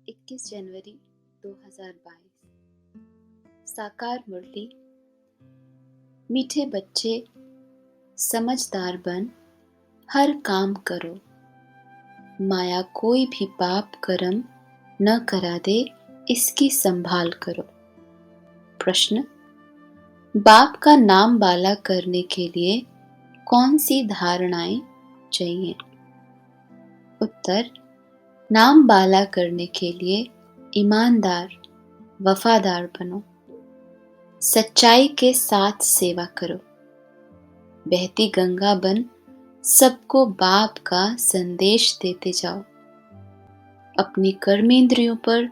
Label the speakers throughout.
Speaker 1: 21 जनवरी 2022। साकार मुरली। मीठे बच्चे समझदार बन हर काम करो, माया कोई भी पाप कर्म न करा दे, इसकी संभाल करो। प्रश्न: बाप का नाम बाला करने के लिए कौन सी धारणाएं चाहिए? उत्तर: नाम बाला करने के लिए ईमानदार, वफादार बनो, सच्चाई के साथ सेवा करो, बहती गंगा बन सबको बाप का संदेश देते जाओ, अपनी कर्मेंद्रियों पर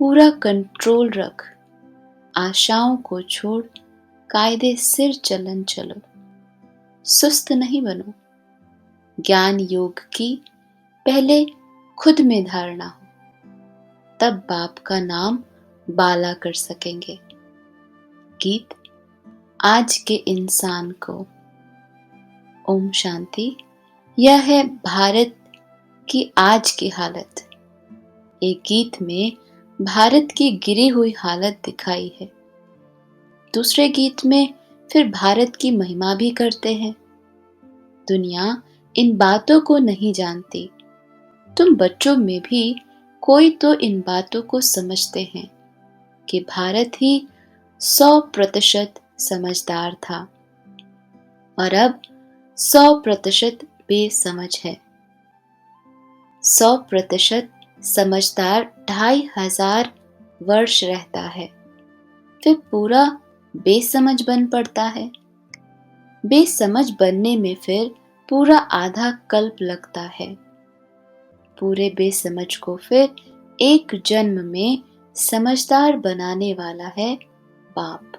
Speaker 1: पूरा कंट्रोल रख, आशाओं को छोड़ कायदे सिर चलन चलो, सुस्त नहीं बनो, ज्ञान योग की पहले खुद में धारणा हो, तब बाप का नाम बाला कर सकेंगे। गीत आज के इंसान को। ओम शांति। यह है भारत की आज की हालत। एक गीत में भारत की गिरी हुई हालत दिखाई है, दूसरे गीत में फिर भारत की महिमा भी करते हैं। दुनिया इन बातों को नहीं जानती, तुम बच्चों में भी कोई तो इन बातों को समझते हैं कि भारत ही 100% समझदार था और अब 100% बेसमझ है। 100% समझदार 2500 वर्ष रहता है, फिर पूरा बेसमझ बन पड़ता है। बेसमझ बनने में फिर पूरा आधा कल्प लगता है। पूरे बेसमझ को फिर एक जन्म में समझदार बनाने वाला है बाप।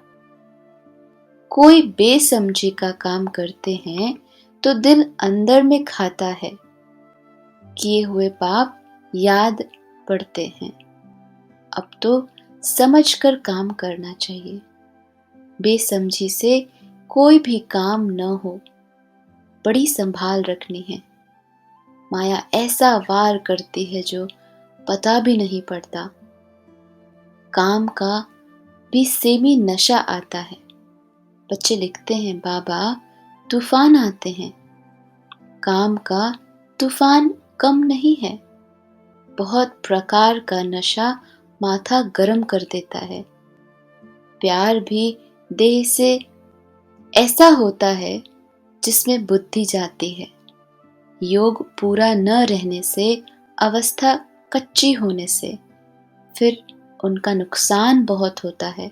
Speaker 1: कोई बेसमझी का काम करते हैं तो दिल अंदर में खाता है, किए हुए पाप याद पड़ते हैं। अब तो समझकर काम करना चाहिए। बेसमझी से कोई भी काम न हो, बड़ी संभाल रखनी है। माया ऐसा वार करती है जो पता भी नहीं पड़ता। काम का भी सेमी नशा आता है। बच्चे लिखते हैं, बाबा तूफान आते हैं। काम का तूफान कम नहीं है, बहुत प्रकार का नशा माथा गरम कर देता है। प्यार भी देह से ऐसा होता है जिसमें बुद्धि जाती है। योग पूरा न रहने से, अवस्था कच्ची होने से फिर उनका नुकसान बहुत होता है।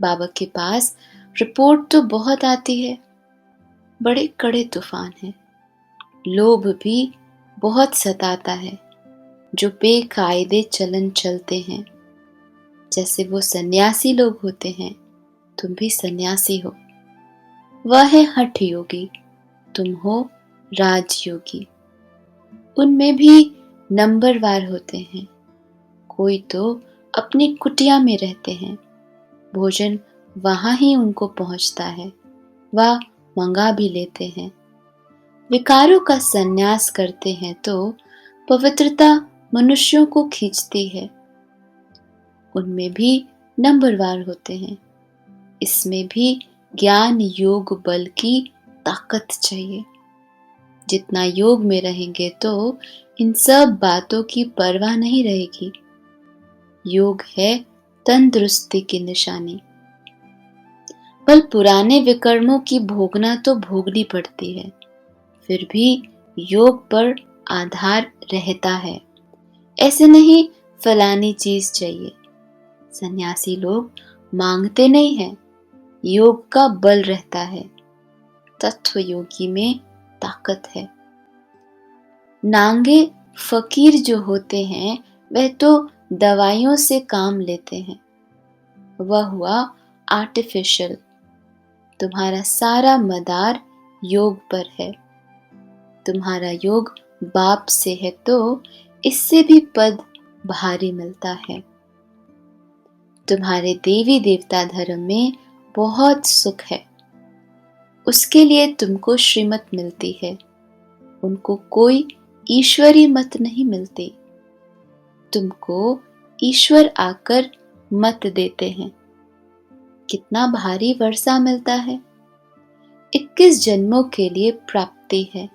Speaker 1: बाबा के पास रिपोर्ट तो बहुत आती है, बड़े कड़े तूफान हैं। लोभ भी बहुत सताता है, जो बेकायदे चलन चलते हैं। जैसे वो सन्यासी लोग होते हैं, तुम भी सन्यासी हो। वह है हठ योगी, तुम हो राजयोगी। उनमें भी नंबरवार होते हैं। कोई तो अपनी कुटिया में रहते हैं, भोजन वहां ही उनको पहुंचता है, वह मंगा भी लेते हैं। विकारों का संन्यास करते हैं तो पवित्रता मनुष्यों को खींचती है। उनमें भी नंबरवार होते हैं। इसमें भी ज्ञान योग बल की ताकत चाहिए। जितना योग में रहेंगे तो इन सब बातों की परवाह नहीं रहेगी। योग है तंदुरुस्ती की निशानी। बल पुराने विकर्मों की भोगना तो भोगनी पड़ती है, फिर भी योग पर आधार रहता है। ऐसे नहीं फलानी चीज चाहिए। सन्यासी लोग मांगते नहीं हैं, योग का बल रहता है। तत्व योगी में ताकत है। नांगे फकीर जो होते हैं वह तो दवाइयों से काम लेते हैं। वह हुआ आर्टिफिशियल। तुम्हारा सारा मदार योग पर है। तुम्हारा योग बाप से है तो इससे भी पद भारी मिलता है। तुम्हारे देवी देवता धर्म में बहुत सुख है, उसके लिए तुमको श्रीमत मिलती है। उनको कोई ईश्वरी मत नहीं मिलती। तुमको ईश्वर आकर मत देते हैं। कितना भारी वर्षा मिलता है। 21 जन्मों के लिए प्राप्ति है।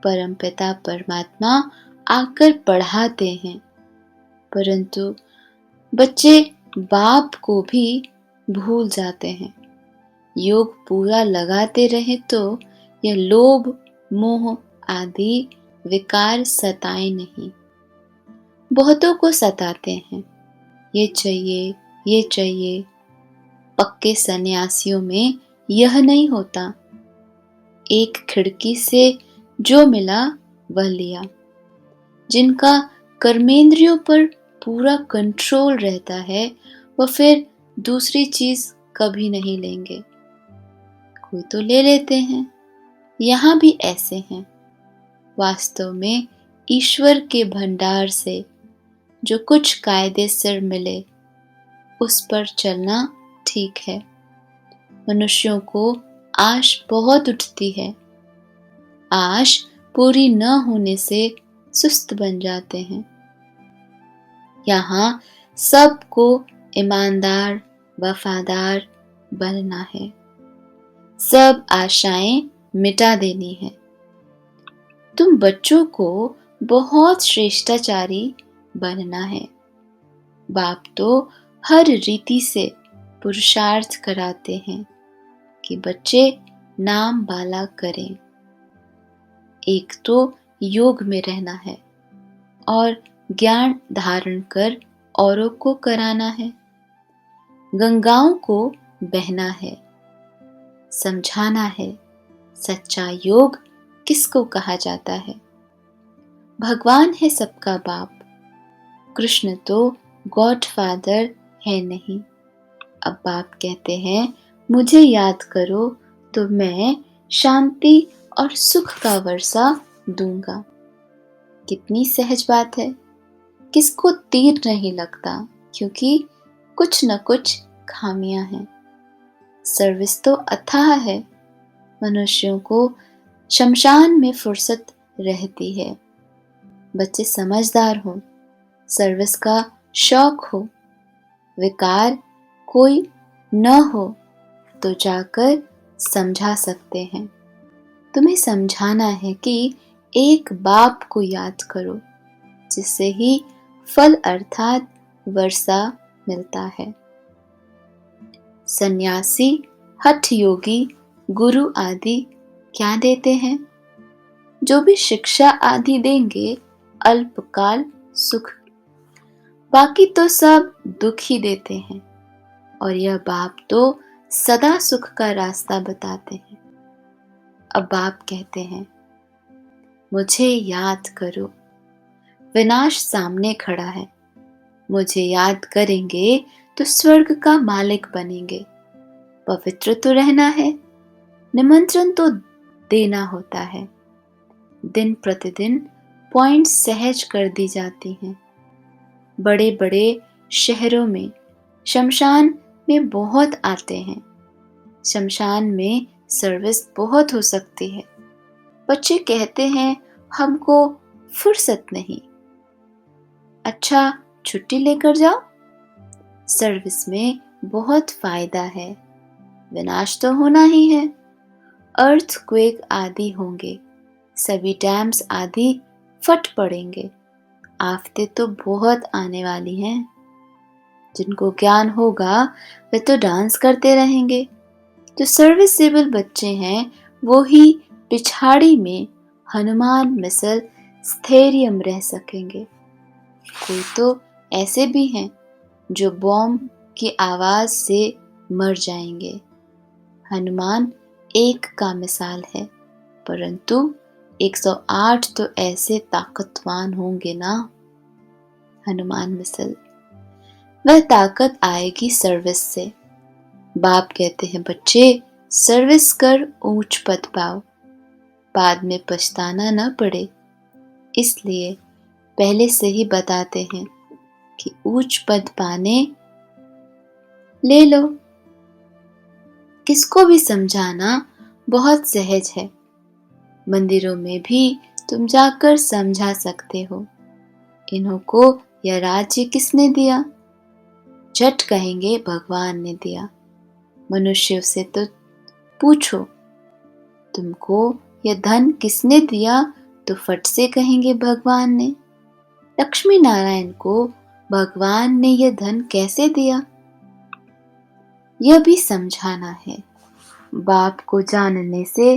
Speaker 1: परमपिता परमात्मा आकर पढ़ाते हैं, परंतु बच्चे बाप को भी भूल जाते हैं। योग पूरा लगाते रहे तो यह लोभ मोह आदि विकार सताए नहीं। बहुतों को सताते हैं, ये चाहिए ये चाहिए। पक्के सन्यासियों में यह नहीं होता। एक खिड़की से जो मिला वह लिया। जिनका कर्मेंद्रियों पर पूरा कंट्रोल रहता है वह फिर दूसरी चीज कभी नहीं लेंगे। कोई तो ले लेते हैं। यहाँ भी ऐसे हैं। वास्तव में ईश्वर के भंडार से जो कुछ कायदे सिर मिले उस पर चलना ठीक है। मनुष्यों को आश बहुत उठती है। आश पूरी न होने से सुस्त बन जाते हैं। यहाँ सबको ईमानदार वफादार बनना है। सब आशाएं मिटा देनी है। तुम बच्चों को बहुत श्रेष्ठाचारी बनना है। बाप तो हर रीति से पुरुषार्थ कराते हैं कि बच्चे नाम बाला करें। एक तो योग में रहना है और ज्ञान धारण कर औरों को कराना है। गंगाओं को बहना है, समझाना है सच्चा योग किसको कहा जाता है। भगवान है सबका बाप। कृष्ण तो गॉड फादर है नहीं। अब बाप कहते हैं मुझे याद करो तो मैं शांति और सुख का वर्षा दूंगा। कितनी सहज बात है। किसको तीर नहीं लगता, क्योंकि कुछ न कुछ खामियां हैं। सर्विस तो अथाह है। मनुष्यों को शमशान में फुर्सत रहती है। बच्चे समझदार हो, सर्विस का शौक हो, विकार कोई न हो तो जाकर समझा सकते हैं। तुम्हें समझाना है कि एक बाप को याद करो, जिससे ही फल अर्थात वर्षा मिलता है। सन्यासी हठ योगी गुरु आदि क्या देते हैं? जो भी शिक्षा आदि देंगे अल्पकाल सुख, बाकी तो सब दुख ही देते हैं। और यह बाप तो सदा सुख का रास्ता बताते हैं। अब बाप कहते हैं मुझे याद करो। विनाश सामने खड़ा है। मुझे याद करेंगे तो स्वर्ग का मालिक बनेंगे। पवित्र तो रहना है। निमंत्रण तो देना होता है। दिन प्रतिदिन पॉइंट सहज कर दी जाती हैं। बड़े बड़े शहरों में शमशान में बहुत आते हैं। शमशान में सर्विस बहुत हो सकती है। बच्चे कहते हैं हमको फुर्सत नहीं। अच्छा छुट्टी लेकर जाओ। सर्विस में बहुत फायदा है। विनाश तो होना ही है। अर्थक्वेक आदि होंगे। सभी डैम्स आदि फट पड़ेंगे। आफतें तो बहुत आने वाली हैं। जिनको ज्ञान होगा वे तो डांस करते रहेंगे। जो सर्विसेबल बच्चे हैं वो ही पिछाड़ी में हनुमान मिसल स्थैर्यम रह सकेंगे। कोई तो ऐसे भी हैं जो बॉम्ब की आवाज से मर जाएंगे। हनुमान एक का मिसाल है, परंतु 108 तो ऐसे ताकतवान होंगे ना। हनुमान मिसल वह ताकत आएगी सर्विस से। बाप कहते हैं बच्चे सर्विस कर ऊंच पद पाओ, बाद में पछताना न पड़े। इसलिए पहले से ही बताते हैं कि ऊंच पद पाने ले लो। किसको भी समझाना बहुत सहज है। मंदिरों में भी तुम जाकर समझा सकते हो। इन्हों को यह राज्य किसने दिया? झट कहेंगे भगवान ने दिया। मनुष्यों से तो पूछो, तुमको यह धन किसने दिया? तो फट से कहेंगे भगवान ने। लक्ष्मी नारायण को भगवान ने यह धन कैसे दिया? यह भी समझाना है। बाप को जानने से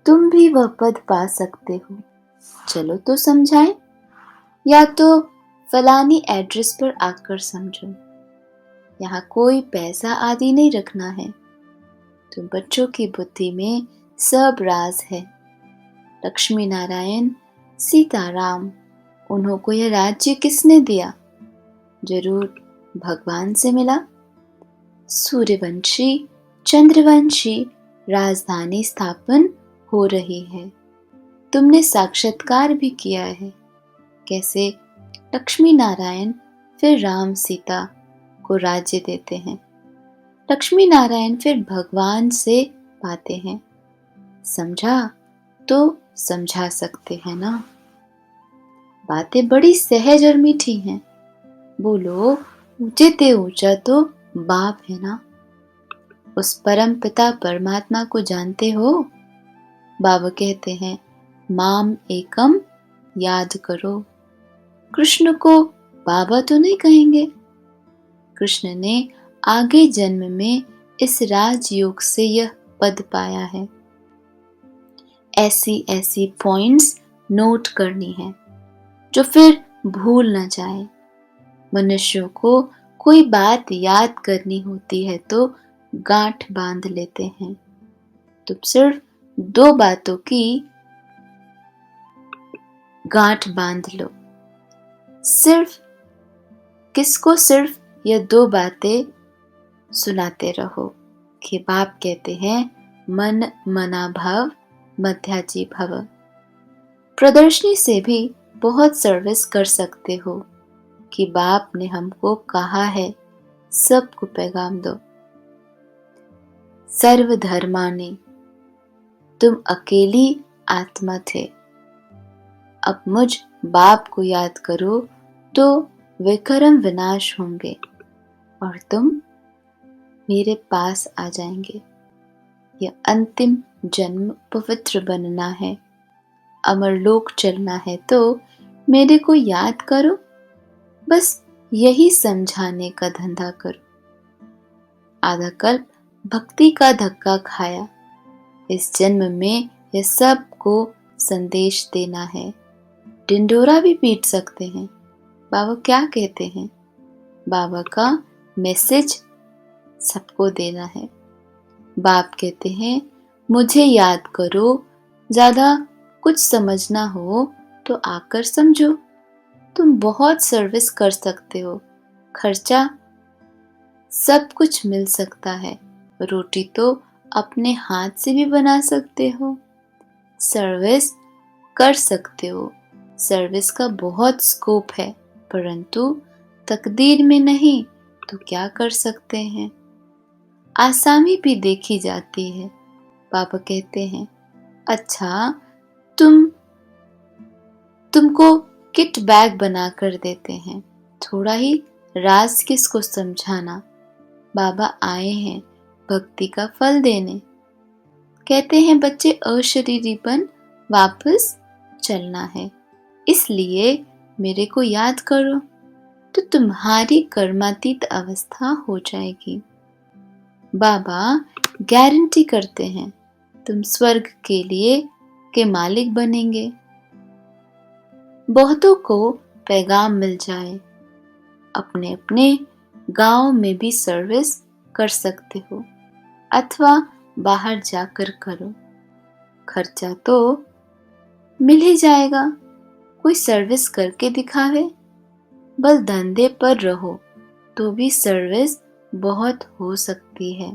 Speaker 1: तुम भी वह पद पा सकते हो। चलो तो समझाएं, या तो फलानी एड्रेस पर आकर समझो। यहाँ कोई पैसा आदि नहीं रखना है। तुम बच्चों की बुद्धि में सब राज है। लक्ष्मी नारायण, सीताराम, उन्हों को यह राज्य किसने दिया? जरूर भगवान से मिला। सूर्यवंशी, चंद्रवंशी राजधानी स्थापन हो रही है। तुमने साक्षात्कार भी किया है। कैसे लक्ष्मी नारायण फिर राम सीता को राज्य देते हैं। लक्ष्मी नारायण फिर भगवान से पाते हैं। समझा तो समझा सकते हैं ना। बातें बड़ी सहज और मीठी हैं। बोलो, ऊंचे ते ऊंचा तो बाप है ना। उस परम पिता परमात्मा को जानते हो? बाबा कहते हैं, माम एकम याद करो। कृष्ण को बाबा तो नहीं कहेंगे। कृष्ण ने आगे जन्म में इस राजयोग से यह पद पाया है। ऐसी ऐसी पॉइंट्स नोट करनी है जो फिर भूल न जाए। मनुष्यों को कोई बात याद करनी होती है तो गांठ बांध लेते हैं। तुम सिर्फ 2 बातों की गांठ बांध लो। सिर्फ ये 2 बातें सुनाते रहो कि बाप कहते हैं, मन मना भव मध्याजी भव। प्रदर्शनी से भी बहुत सर्विस कर सकते हो कि बाप ने हमको कहा है सबको पैगाम दो। सर्वधर्मानि, तुम अकेली आत्मा थे। अब मुझ बाप को याद करो तो विकर्म विनाश होंगे और तुम मेरे पास आ जाएंगे। यह अंतिम जन्म पवित्र बनना है, अमरलोक चलना है तो मेरे को याद करो। बस यही समझाने का धंधा करो। आधा कल्प भक्ति का धक्का खाया। इस जन्म में यह सबको संदेश देना है। ढिंढोरा भी पीट सकते हैं। बाबा क्या कहते हैं? बाबा का मैसेज सबको देना है। बाप कहते हैं, मुझे याद करो। ज्यादा कुछ समझना हो तो आकर समझो। तुम बहुत सर्विस कर सकते हो। खर्चा सब कुछ मिल सकता है। रोटी तो अपने हाथ से भी बना सकते हो। सर्विस कर सकते हो। सर्विस का बहुत स्कोप है, परंतु तकदीर में नहीं तो क्या कर सकते हैं। आसामी भी देखी जाती है। पापा कहते हैं, अच्छा तुमको किट बैग बना कर देते हैं। थोड़ा ही राज किसको समझाना। बाबा आए हैं भक्ति का फल देने। कहते हैं बच्चे अशरीरीपन वापस चलना है, इसलिए मेरे को याद करो तो तुम्हारी कर्मातीत अवस्था हो जाएगी। बाबा गारंटी करते हैं तुम स्वर्ग के मालिक बनेंगे। बहुतों को पैगाम मिल जाए। अपने अपने गांव में भी सर्विस कर सकते हो अथवा बाहर जाकर करो। खर्चा तो मिल ही जाएगा। कोई सर्विस करके दिखावे। बस धंधे पर रहो तो भी सर्विस बहुत हो सकती है।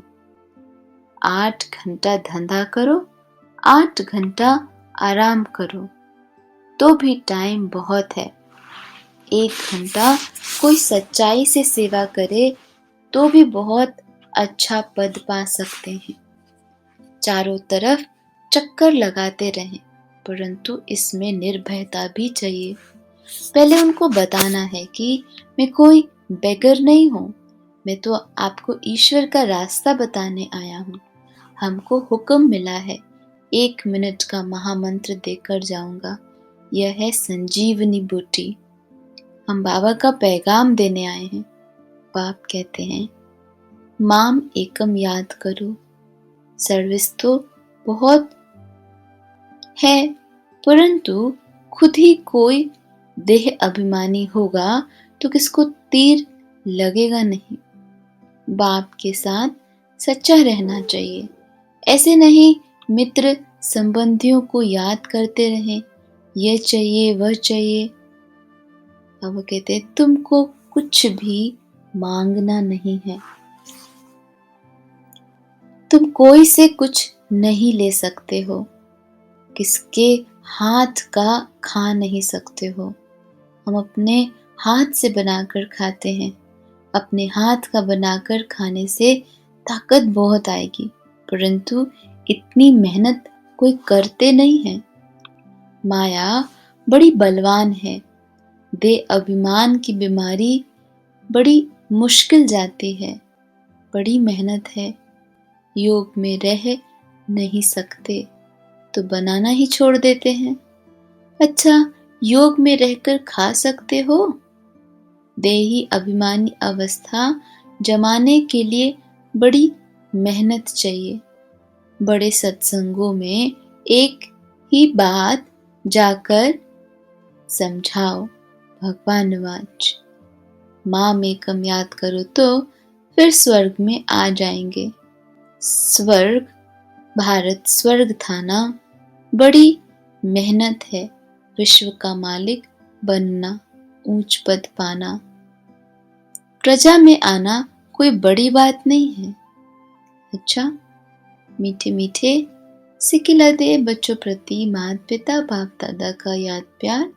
Speaker 1: 8 घंटा धंधा करो, 8 घंटा आराम करो तो भी टाइम बहुत है। 1 घंटा कोई सच्चाई से सेवा करे तो भी बहुत अच्छा पद पा सकते हैं। चारों तरफ चक्कर लगाते रहें, परंतु इसमें निर्भयता भी चाहिए। पहले उनको बताना है कि मैं कोई बेगर नहीं हूँ, मैं तो आपको ईश्वर का रास्ता बताने आया हूँ। हमको हुक्म मिला है, 1 मिनट का महामंत्र देकर जाऊंगा। यह है संजीवनी बूटी। हम बाबा का पैगाम देने आए हैं। बाप कहते हैं, माम एकम याद करो। सर्विस तो बहुत है, परंतु खुद ही कोई देह अभिमानी होगा तो किसको तीर लगेगा नहीं। बाप के साथ सच्चा रहना चाहिए। ऐसे नहीं मित्र संबंधियों को याद करते रहें, यह चाहिए वह चाहिए। अब वो कहते हैं, तुमको कुछ भी मांगना नहीं है, तुम कोई से कुछ नहीं ले सकते हो, किसके हाथ का खा नहीं सकते हो। हम अपने हाथ से बनाकर खाते हैं। अपने हाथ का बनाकर खाने से ताकत बहुत आएगी, परंतु इतनी मेहनत कोई करते नहीं है। माया बड़ी बलवान है। दे अभिमान की बीमारी बड़ी मुश्किल जाती है, बड़ी मेहनत है। योग में रह नहीं सकते तो बनाना ही छोड़ देते हैं। अच्छा, योग में रहकर खा सकते हो? देही अभिमानी अवस्था जमाने के लिए बड़ी मेहनत चाहिए। बड़े सत्संगों में एक ही बात जाकर समझाओ, भगवान वाच। माँ में कम याद करो तो फिर स्वर्ग में आ जाएंगे। स्वर्ग, भारत स्वर्ग था ना, बड़ी मेहनत है विश्व का मालिक बनना, ऊंच पद पाना। प्रजा में आना कोई बड़ी बात नहीं है। अच्छा, मीठे मीठे सिकिला दे बच्चों प्रति माता पिता बाप दादा का याद प्यार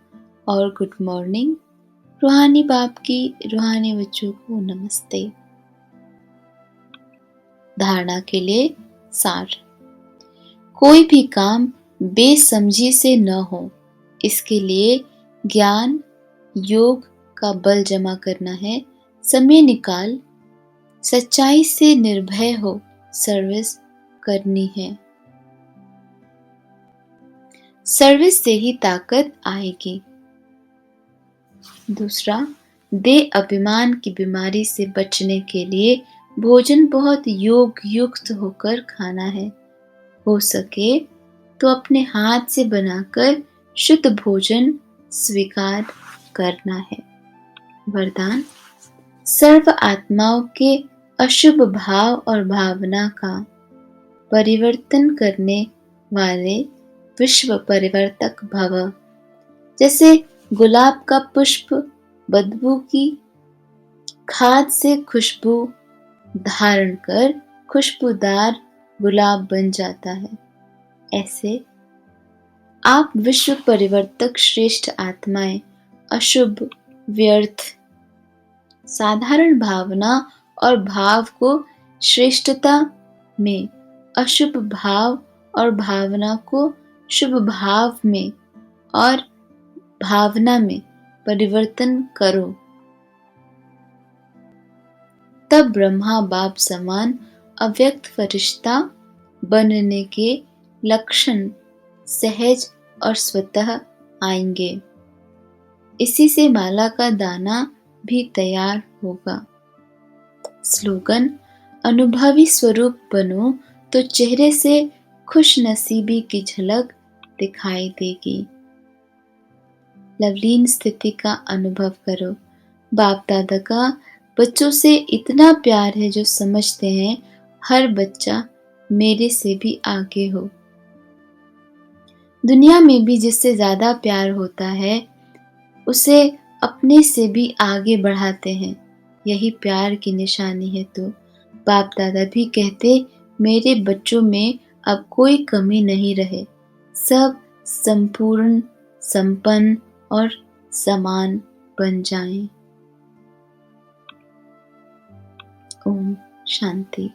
Speaker 1: और गुड मॉर्निंग। रूहानी बाप की रूहानी बच्चों को नमस्ते। धारणा के लिए सार। कोई भी काम बेसमझी से न हो, इसके लिए ज्ञान योग का बल जमा करना है। समय निकाल सच्चाई से निर्भय हो सर्विस करनी है। सर्विस से ही ताकत आएगी। दूसरा, दे अभिमान की बीमारी से बचने के लिए भोजन बहुत योग युक्त होकर खाना है। हो सके तो अपने हाथ से बनाकर शुद्ध भोजन स्वीकार करना है। वरदान, सर्व आत्माओं के अशुभ भाव और भावना का परिवर्तन करने वाले विश्व परिवर्तक भव। जैसे गुलाब का पुष्प बदबू की खाद से खुशबू धारण कर खुशबूदार गुलाब बन जाता है, ऐसे आप विश्व परिवर्तक श्रेष्ठ आत्माएं अशुभ, व्यर्थ, साधारण भावना और भाव को श्रेष्ठता में, अशुभ भाव और भावना को शुभ भाव में और भावना में परिवर्तन करो। तब ब्रह्मा बाप समान अव्यक्त फरिश्ता बनने के लक्षण सहज और स्वतः आएंगे। इसी से माला का दाना भी तैयार होगा। स्लोगन, अनुभवी स्वरूप बनो तो चेहरे से खुश नसीबी की झलक दिखाई देगी। लवलीन स्थिति का अनुभव करो। बाप दादा का बच्चों से इतना प्यार है जो समझते हैं हर बच्चा मेरे से भी आगे हो। दुनिया में भी जिससे ज्यादा प्यार होता है उसे अपने से भी आगे बढ़ाते हैं, यही प्यार की निशानी है। तो बाप दादा भी कहते, मेरे बच्चों में अब कोई कमी नहीं रहे, सब संपूर्ण, संपन्न और समान बन जाएं। ओम शांति।